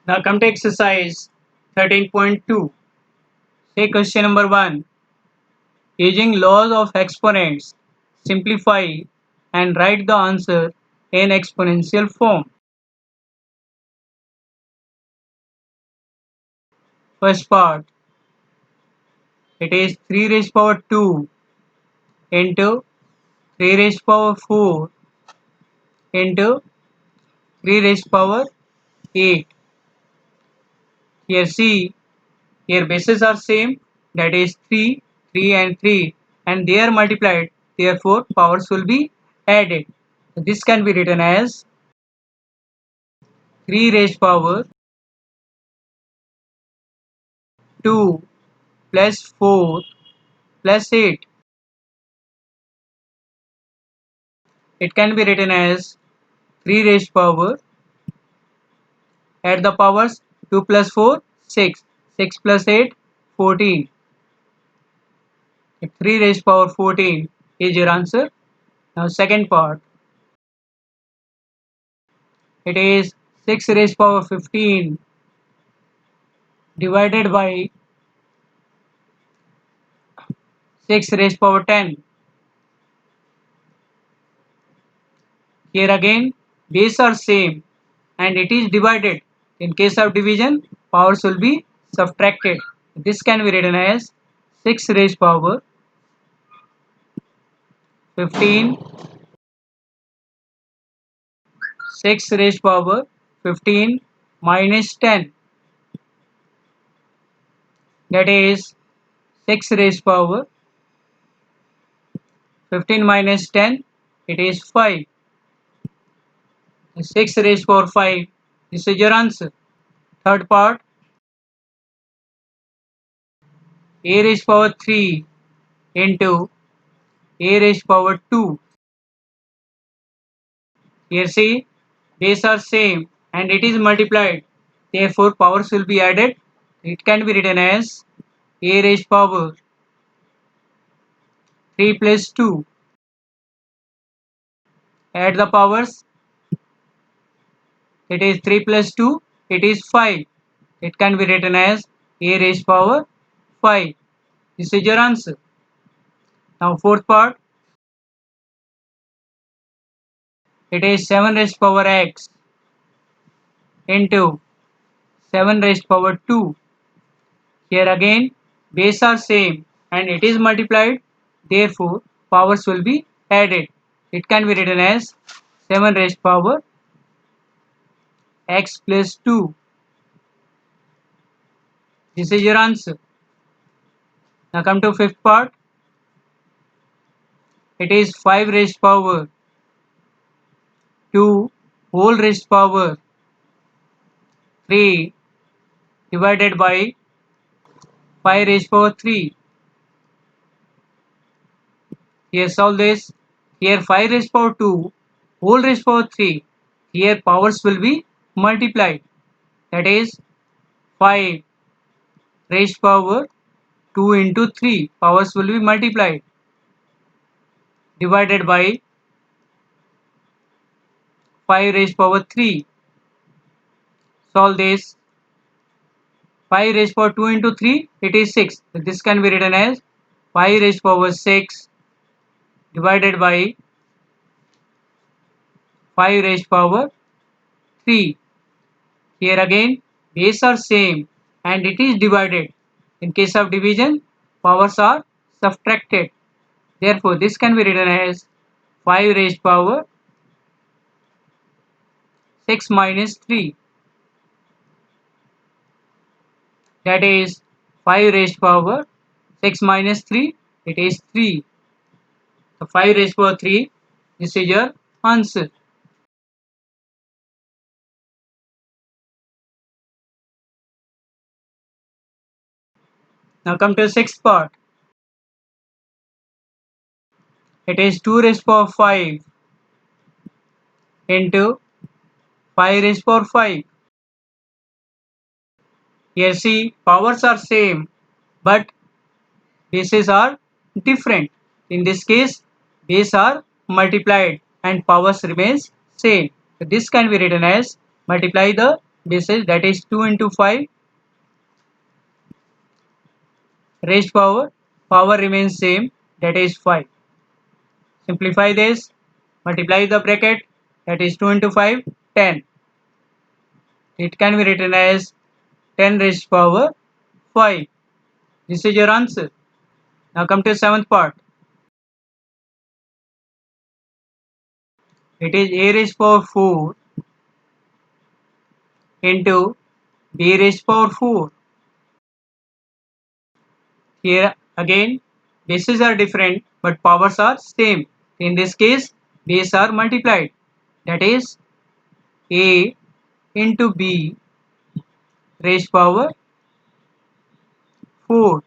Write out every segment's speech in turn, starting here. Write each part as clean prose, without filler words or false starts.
Now come to exercise 13.2. Say question number 1. Using laws of exponents, simplify and write the answer in exponential form. First part. It is 3 raised power 2 into 3 raised power 4 into 3 raised power 8. Here see, here bases are same, that is 3, 3 and 3, and they are multiplied, therefore powers will be added. So this can be written as 3 raised power 2 plus 4 plus 8. It can be written as 3 raised power, add the powers, 2 plus 4, 6, 6 plus 8, 14. If 3 raised power 14 is your answer. Now second part, it is 6 raised power 15 divided by 6 raised power 10. Here again base are same and it is divided. In case of division, powers will be subtracted. This can be written as 6 raised power 15, 6 raised power 15 minus 10, that is 6 raised power 15 minus 10, it is 5. 6 raised power 5, this is your answer. Third part, a raised power 3 into a raised power 2. Here see, base are same and it is multiplied, therefore powers will be added. It can be written as a raised power 3 plus 2. Add the powers, it is 3 plus 2, it is 5. It can be written as a raised power 5. This is your answer. Now fourth part, it is 7 raised power x into 7 raised power 2. Here again base are same and it is multiplied, therefore powers will be added. It can be written as 7 raised power x plus 2. This is your answer. Now come to fifth part. It is 5 raised power 2 whole raised power 3 divided by 5 raised power 3. Here solve this. Here 5 raised power 2 whole raised power 3. Here powers will be multiplied. That is 5 raised power 2 into 3. Powers will be multiplied. Divided by 5 raised power 3. Solve this. 5 raised power 2 into 3, it is 6. So this can be written as 5 raised power 6 divided by 5 raised power 3. Here again base are same and it is divided. In case of division, powers are subtracted. Therefore this can be written as 5 raised power 6 minus 3, that is 5 raised power 6 minus 3, it is 3. So 5 raised power 3, this is your answer. Now come to the sixth part. It is 2 raised power 5 into 5 raised power 5. Here see, powers are same but bases are different. In this case, base are multiplied and powers remains same. So this can be written as multiply the bases, that is 2 into 5 raised power remains same, that is 5. Simplify this, multiply the bracket, that is 2 into 5, 10. It can be written as 10 raised power 5. This is your answer. Now come to the seventh part. It is a raised power 4 into b raised power 4. Here again bases are different but powers are same. In this case bases are multiplied, that is a into b raised power 4.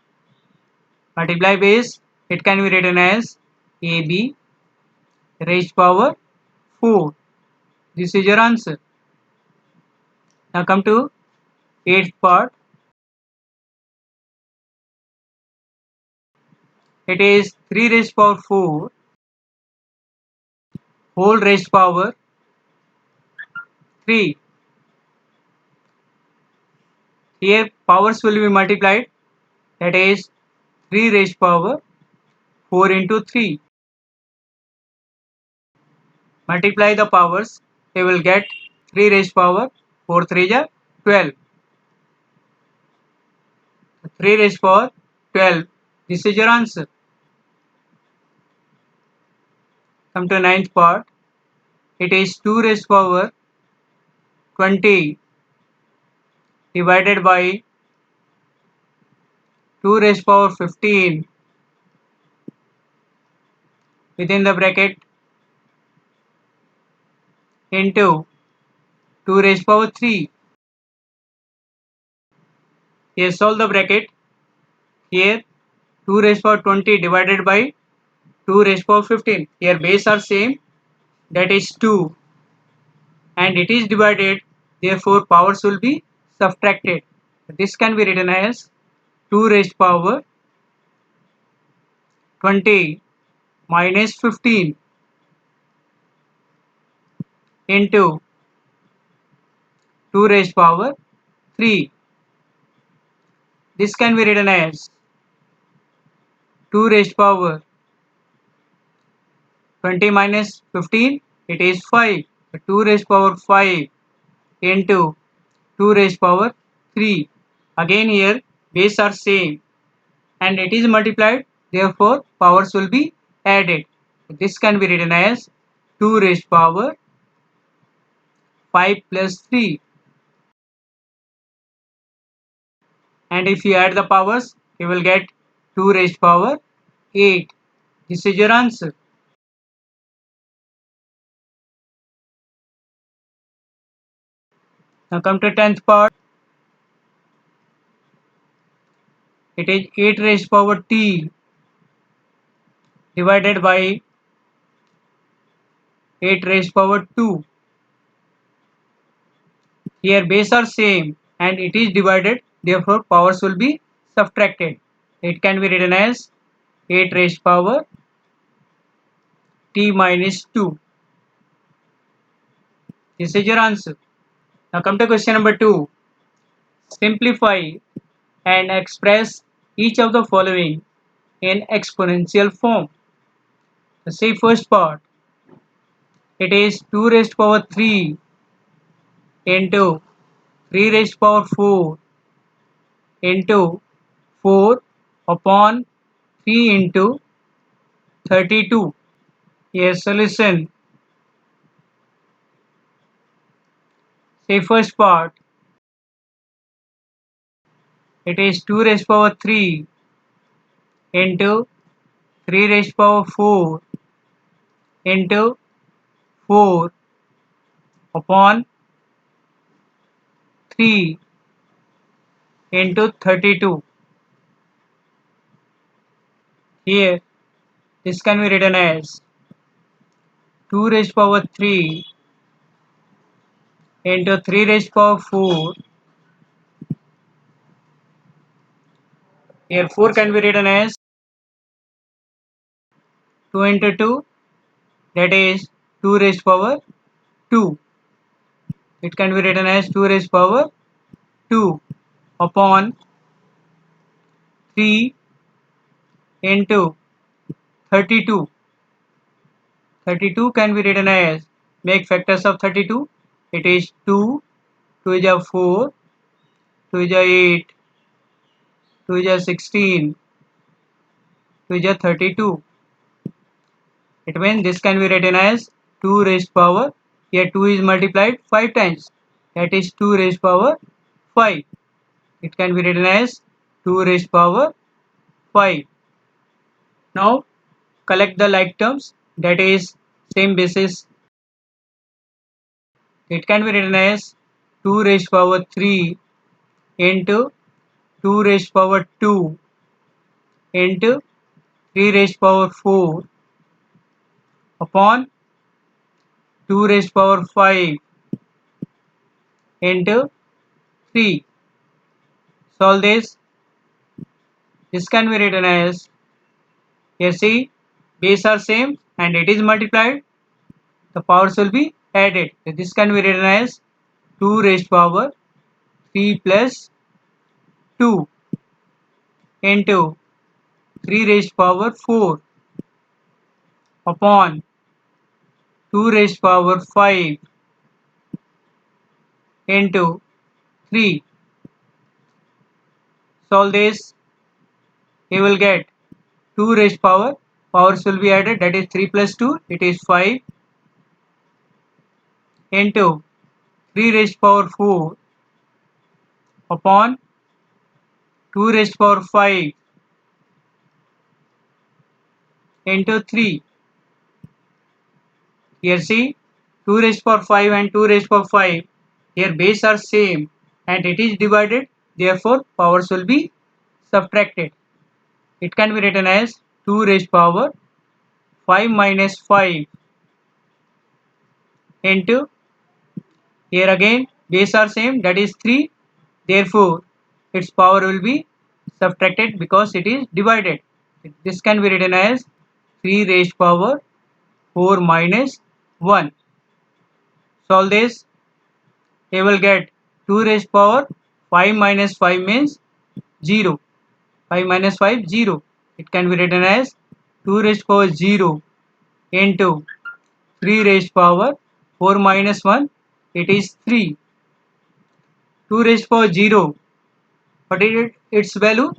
Multiply base, it can be written as ab raised power 4. This is your answer. Now come to eighth part. It is 3 raised power 4 whole raised power 3. Here powers will be multiplied, that is 3 raised power 4 into 3. Multiply the powers, they will get 3 raised power 4 3 is 12. 3 raised power 12. This is your answer. Come to ninth part. It is 2 raised power 20 divided by 2 raised power 15 within the bracket into 2 raised power 3. Here solve the bracket. Here 2 raised power 20 divided by 2 raised power 15. Here base are same, that is 2, and it is divided, therefore powers will be subtracted. This can be written as 2 raised power 20 minus 15 into 2 raised power 3. This can be written as 2 raised power 20 minus 15, it is 5. 2 raised power 5 into 2 raised power 3. Again here base are same and it is multiplied, therefore powers will be added. This can be written as 2 raised power 5 plus 3, and if you add the powers you will get 2 raised power 8. This is your answer. Now come to 10th part. It is 8 raised power t divided by 8 raised power 2. Here base are same and it is divided, therefore powers will be subtracted. It can be written as 8 raised power t minus 2. This is your answer. Now come to question number 2. Simplify and express each of the following in exponential form. See first part. It is 2 raised power 3 into 3 raised power 4 into 4 upon 3 into 32. Yes, solution. Say first part. It is 2 raised power 3 into 3 raised power 4 into 4 upon 3 into 32. Here this can be written as 2 raised power 3 into 3 raised power 4. Here 4 can be written as 2 into 2, that is 2 raised power 2. it can be written as 2 raised power 2 upon 3 into 32. 32 can be written as, make factors of 32. It is 2, 2 is a 4, 2 is a 8, 2 is a 16, 2 is a 32. It means this can be written as 2 raised power. Here 2 is multiplied 5 times. That is 2 raised power 5. It can be written as 2 raised power 5. Now collect the like terms, that is same basis. It can be written as 2 raised power 3 into 2 raised power 2 into 3 raised power 4 upon 2 raised power 5 into 3. Solve this. This can be written as, here see, base are same and it is multiplied, the powers will be added. So this can be written as 2 raised power 3 plus 2 into 3 raised power 4 upon 2 raised power 5 into 3. Solve this. You will get 2 raised power, powers will be added, that is 3 plus 2, it is 5 into 3 raised power 4 upon 2 raised power 5 into 3. Here see, 2 raised power 5 and 2 raised power 5, their base are same and it is divided, therefore powers will be subtracted. It can be written as 2 raised power 5 minus 5 into, here again base are same, that is 3, therefore its power will be subtracted because it is divided. This can be written as 3 raised power 4 minus 1. Solve this. You will get 2 raised power 5 minus 5 means 0. 5 minus 5, 0. It can be written as 2 raised power 0 into 3 raised power 4 minus 1. It is 3. 2 raised power 0. What is its value?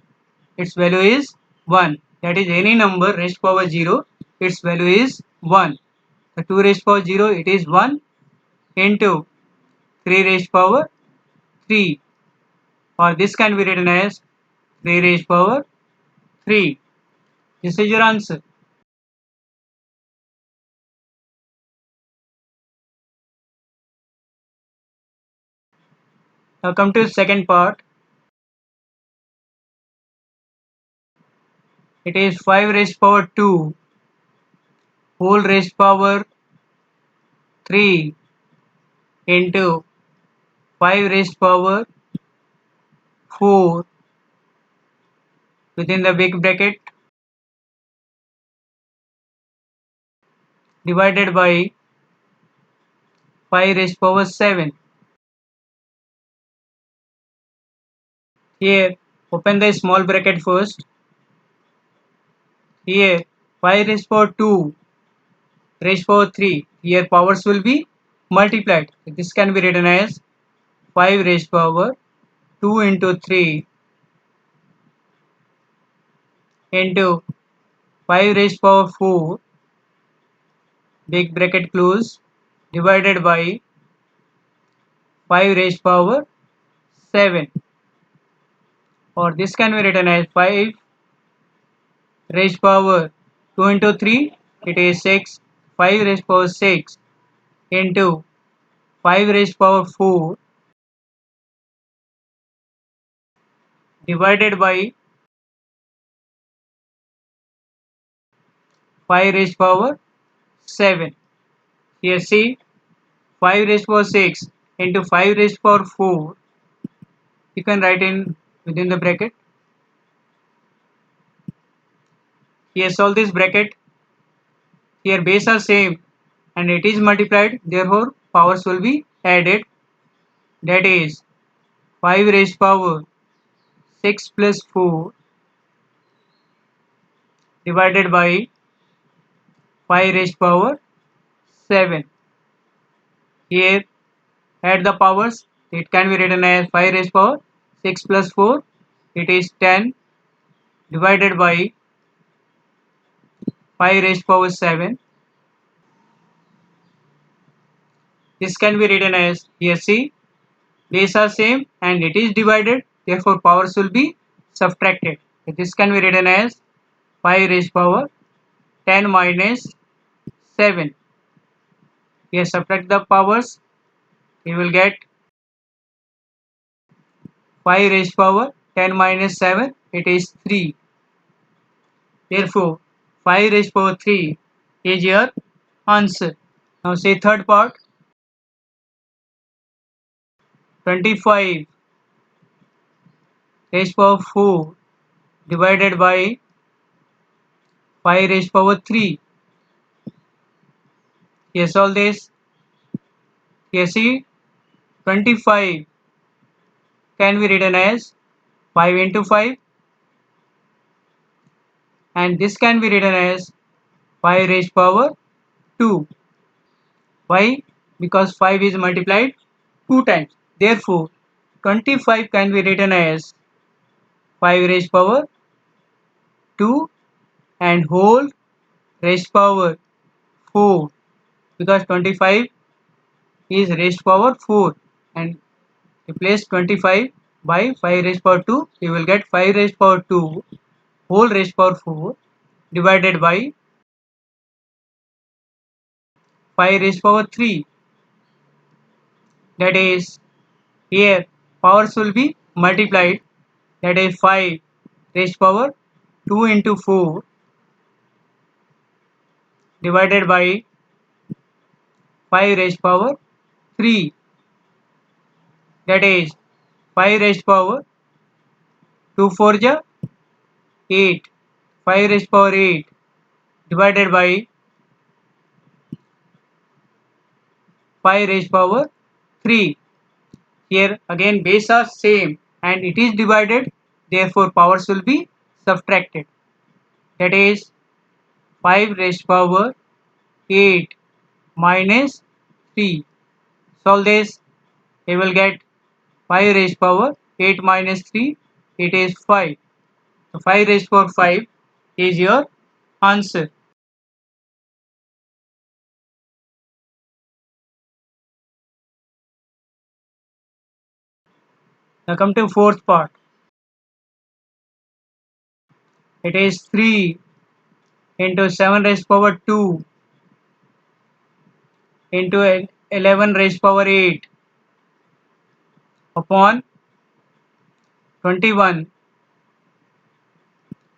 Its value is 1. That is any number raised power 0. Its value is 1. The 2 raised power 0, it is 1 into 3 raised power 3, or this can be written as 3 raised power 3. This is your answer. Now come to the second part. It is 5 raised power 2 whole raised power 3 into 5 raised power 4 within the big bracket divided by 5 raised power 7. Here open the small bracket first. Here 5 raised power 2 raised power 3. Here powers will be multiplied. This can be written as 5 raised power 2 into 3 into 5 raised power 4 big bracket close divided by 5 raised power 7, or this can be written as 5 raised power 2 into 3, it is 6, 5 raised power 6 into 5 raised power 4 divided by 5 raised power 7. Here see, 5 raised power 6 into 5 raised power 4, you can write in within the bracket. Here solve this bracket. Here base are same and it is multiplied, therefore powers will be added. that is 5 raised power 6 plus 4 divided by 5 raised power 7. Here add the powers, it can be written as 5 raised power 6 plus 4, it is 10 divided by 5 raised power 7. This can be written as, here see, base are same and it is divided, therefore powers will be subtracted. So this can be written as 5 raised power 10 minus 7. Here subtract the powers, you will get 5 raised power 10 minus 7, it is 3. Therefore 5 raised power 3 is your answer. Now say third part. 25 raised power 4 divided by 5 raised power 3. Here solve this. Here see, 25 can be written as 5 into 5 and this can be written as 5 raised power 2. Why? Because 5 is multiplied 2 times. Therefore 25 can be written as 5 raised power 2 and whole raised power 4, because 25 is raised power 4 and replace 25 by 5 raised power 2, you will get 5 raised power 2 whole raised power 4 divided by 5 raised power 3, that is, here powers will be multiplied, that is 5 raised power 2 into 4 divided by 5 raised power 3, that is 5 raised power 2 4 ja 8, 5 raised power 8 divided by 5 raised power 3. Here again base are same and it is divided, therefore powers will be subtracted, that is 5 raised power 8 minus 3. Solve this, you will get 5 raised power 8 minus 3, it is 5. So 5 raised power 5 is your answer. Now come to fourth part. It is 3 into 7 raised power 2 into 11 raised power 8 upon 21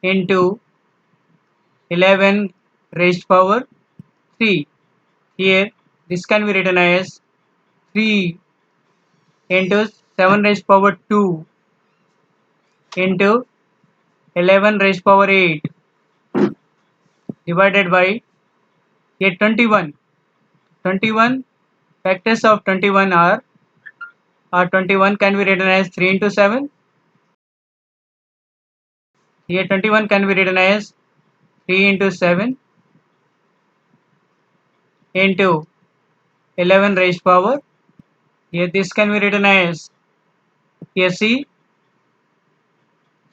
into 11 raised power 3. Here this can be written as 3 into 7 raised power 2 into 11 raised power 8 divided by here 21. 21 factors of 21 are 21 can be written as 3 into 7. Here 21 can be written as 3 into 7 into 11 raised power. Here this can be written as, here see,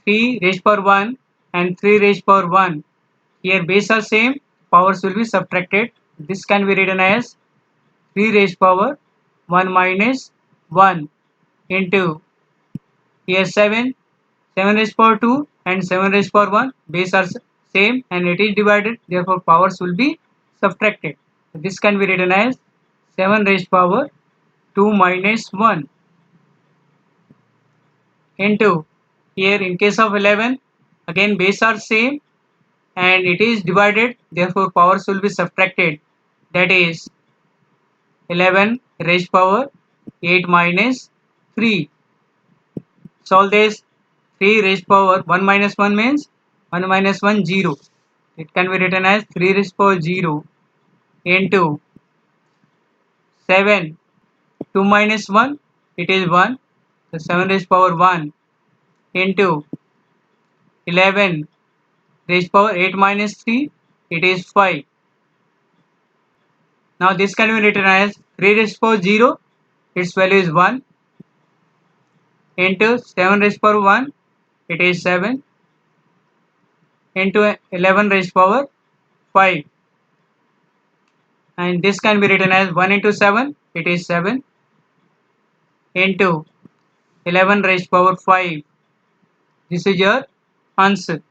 3 raised power 1 and 3 raised power 1. Here base are same, powers will be subtracted. This can be written as 3 raised power 1 minus 1 into, here 7, 7 raised power 2 and 7 raised power 1. Base are same and it is divided, therefore powers will be subtracted. This can be written as 7 raised power 2 minus 1 into, here in case of 11 again base are same and it is divided, therefore powers will be subtracted, that is 11 raised power 8 minus 3. Solve this, 3 raised power 1 minus 1 means 1 minus 1 0, it can be written as 3 raised power 0 into 7 2 minus 1, it is 1. So 7 raised power 1 into 11 raised power 8 minus 3, it is 5. Now this can be written as 3 raised power 0, its value is 1, into 7 raised power 1, it is 7, into 11 raised power 5. And this can be written as 1 into 7, it is 7, into 11 raised power 5. This is your answer.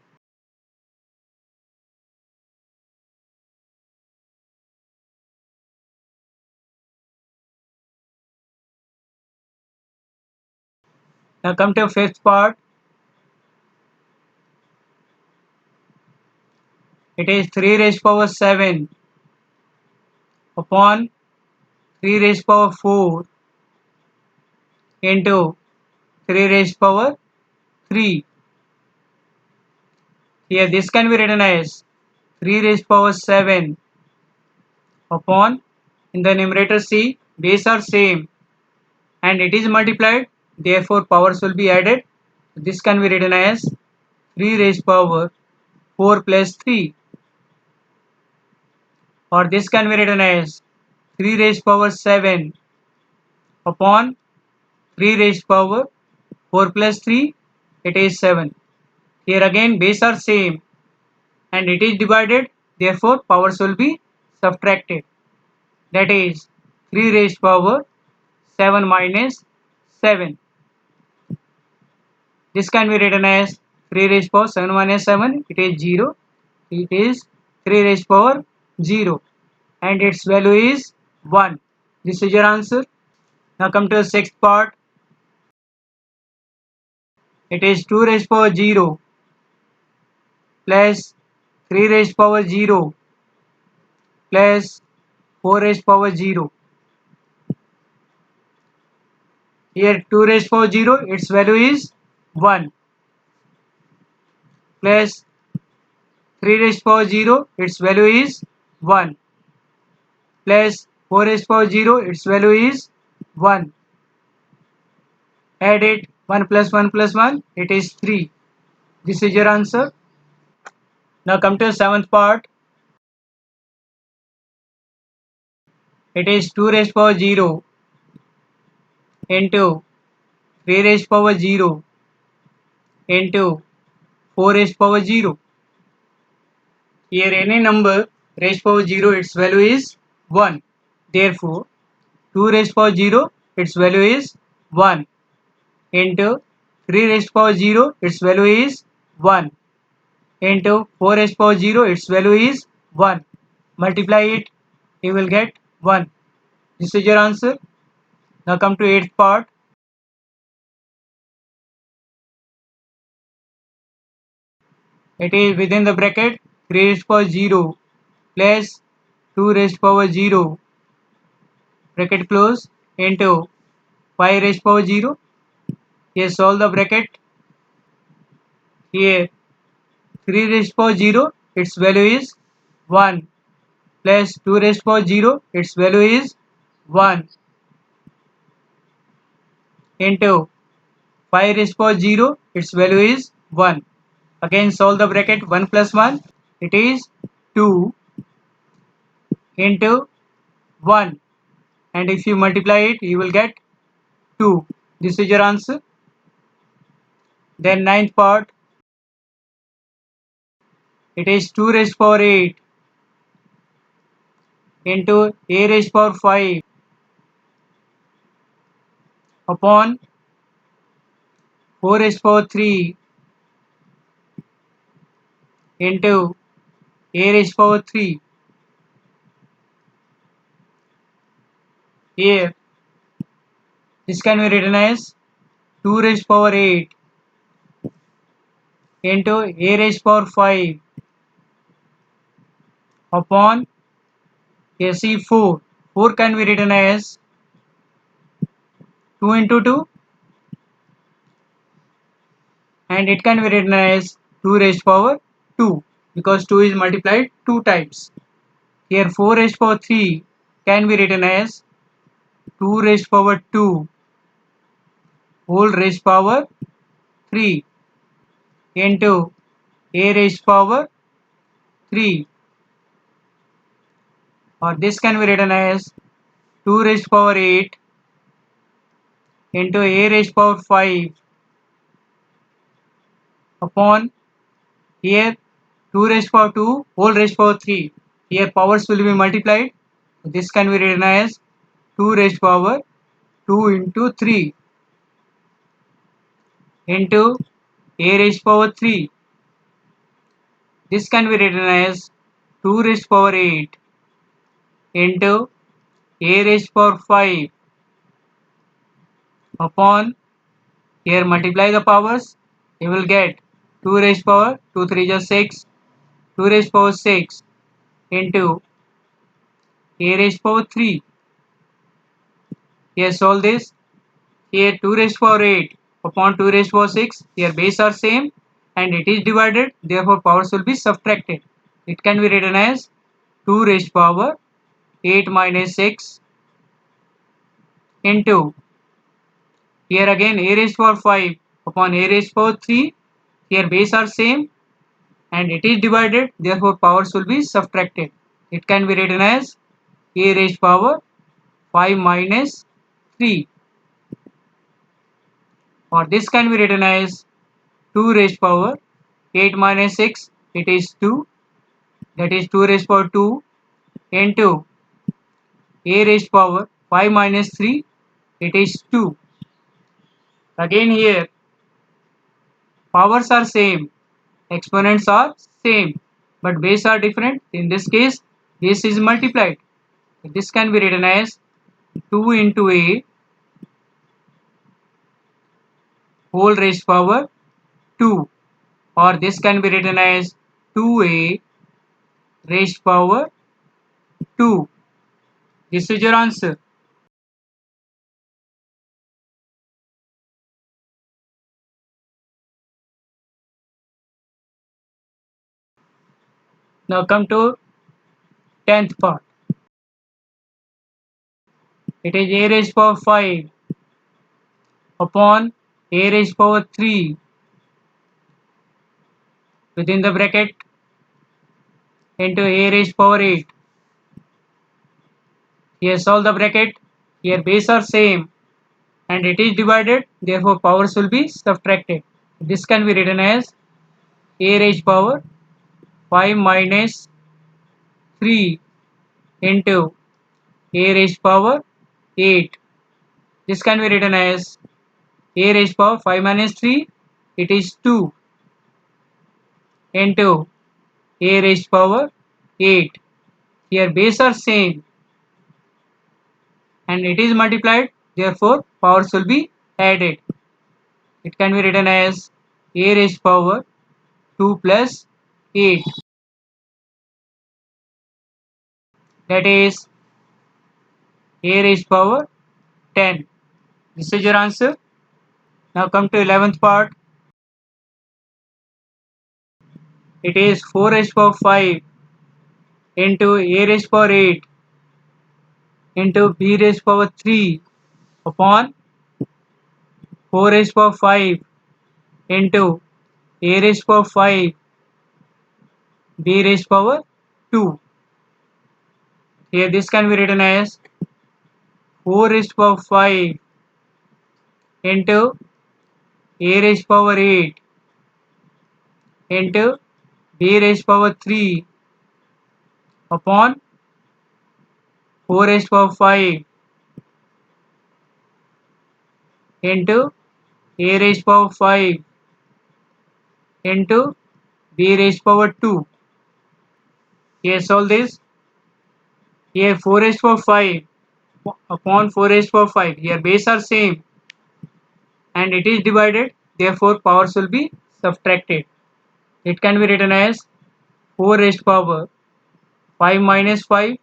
Now come to fifth part. It is 3 raised power 7 upon 3 raised power 4 into 3 raised power 3. Here this can be written as 3 raised power 7 upon, in the numerator C, base are same and it is multiplied, therefore powers will be added. This can be written as 3 raised power 4 plus 3, or this can be written as 3 raised power 7 upon 3 raised power 4 plus 3, it is 7. Here again base are same and it is divided, therefore powers will be subtracted. That is 3 raised power 7 minus 7. This can be written as 3 raised power 7 minus 7, it is 0. It is 3 raised power 0 and its value is 1. This is your answer. Now come to the sixth part. It is 2 raised power 0 plus 3 raised power 0 plus 4 raised power 0. Here 2 raised power 0, its value is 1, plus 3 raised power 0, its value is 1, plus 4 raised power 0, its value is 1. Add it, 1 plus 1 plus 1, it is 3. This is your answer. Now come to the seventh part. It is 2 raised power 0 into 3 raised power 0 into 4 raised power 0. Here any number raised power 0, its value is 1. Therefore 2 raised power 0, its value is 1, into 3 raised power 0, its value is 1, into 4 raised power 0, its value is 1. Multiply it, you will get 1. This is your answer. Now come to eighth part. It is within the bracket 3 raised power 0 plus 2 raised power 0, bracket close, into 5 raised power 0. Here solve the bracket. Here 3 raised power 0, its value is 1, plus 2 raised power 0, its value is 1, into 5 raised power 0, its value is 1. Again solve the bracket. 1 plus 1, it is 2, into 1, and if you multiply it, you will get 2. This is your answer. Then ninth part. It is 2 raised power 8 into a raised power 5 upon 4 raised power 3 into a raised power 3. Here this can be written as 2 raised power 8 into a raised power 5 upon a C 4. 4 can be written as 2 into 2, and it can be written as 2 raised power 2 because 2 is multiplied 2 times. Here 4 raised power 3 can be written as 2 raised power 2 whole raised power 3 into a raised power 3, or this can be written as 2 raised power 8 into a raised power 5 upon here 2 raised power 2 whole raised power 3. Here powers will be multiplied. This can be written as 2 raised power 2 into 3 into a raised power 3. This can be written as 2 raised power 8 into a raised power 5 upon here multiply the powers. You will get 2 raised power 2 3 is 6, 2 raised power 6 into a raised power 3. Here solve this. Here 2 raised power 8 upon 2 raised power 6. Here base are same and it is divided. Therefore powers will be subtracted. It can be written as 2 raised power 8 minus 6 into here again a raised power 5 upon a raised power 3. Here base are same and it is divided. Therefore powers will be subtracted. It can be written as a raised power 5 minus 3, or this can be written as 2 raised power 8 minus 6, it is 2, that is 2 raised power 2 into a raised power 5 minus 3, it is 2. Again here powers are same, exponents are same, but base are different. In this case base is multiplied. This can be written as 2 into a whole raised power 2, or this can be written as 2a raised power 2. This is your answer. Now come to 10th part. It is a raised power 5 upon a raised power 3 within the bracket into a raised power 8. Here solve the bracket. Here base are same and it is divided. Therefore powers will be subtracted. This can be written as a raised power 5 minus 3 into a raised power 8. This can be written as a raised power 5 minus 3, it is 2 into a raised power 8. Here base are same and it is multiplied, therefore powers will be added. It can be written as a raised power 2 plus 8, that is a raised power 10. This is your answer. Now come to 11th part. It is 4 raised power 5 into a raised power 8 into b raised power 3 upon 4 raised power 5 into a raised power 5 b raised power 2. Here this can be written as 4 raised power 5 into a raised power 8 into b raised power 3 upon 4 raised power 5 into a raised power 5 into b raised power 2. Here solve this. Here 4 raised power 5 upon 4 raised power 5. Here base are same and it is divided. Therefore powers will be subtracted. It can be written as 4 raised power 5 minus 5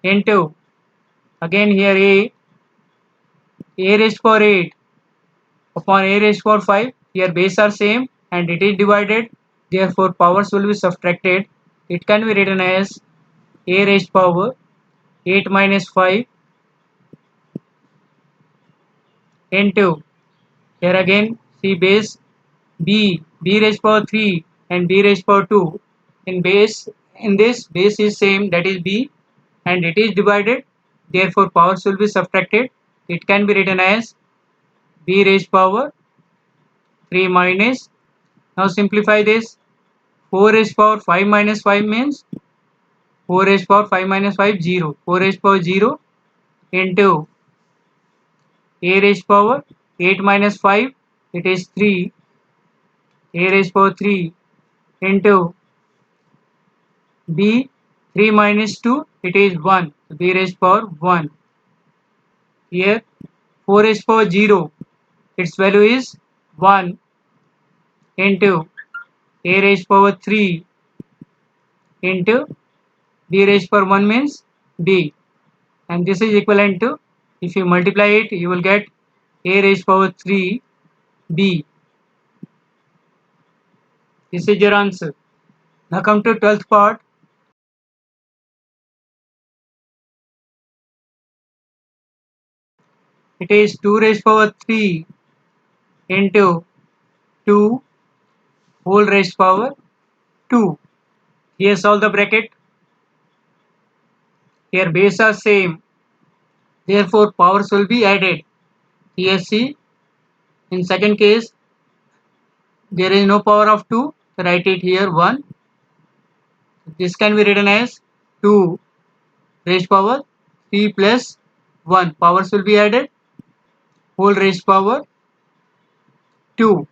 into again here a raised power 8 upon a raised power 5. Here base are same and it is divided. Therefore powers will be subtracted. It can be written as a raised power 8 minus 5 into, here again see base b raised power 3 and b raised power 2. In this base is same, that is b, and it is divided, therefore powers will be subtracted. It can be written as b raised power 3 minus, now simplify this, 4 raised power 5 minus 5 means 4 raised power 5 minus 5 0, 4 raised power 0 into a raised power 8 minus 5, it is 3, a raised power 3 into b 3 minus 2, it is 1, b raised power 1. Here 4 raised power 0, its value is 1 into a raised power 3 into b raised power 1 means b, and this is equivalent to, if you multiply it you will get a raised power 3 b. This is your answer. Now come to 12th part. It is 2 raised power 3 into 2 whole raised power 2. Here solve the bracket. Here base are same, therefore powers will be added. Here see, in second case there is no power of 2, write it here 1. This can be written as 2 raised power 3 plus 1. Powers will be added, whole raised power 2.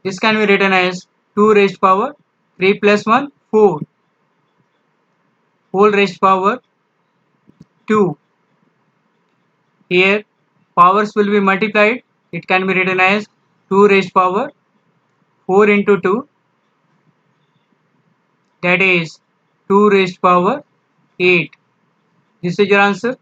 This can be written as 2 raised power 3 plus 1 4, whole raised power 2. Here powers will be multiplied. It can be written as 2 raised power 4 into 2, that is 2 raised power 8. This is your answer.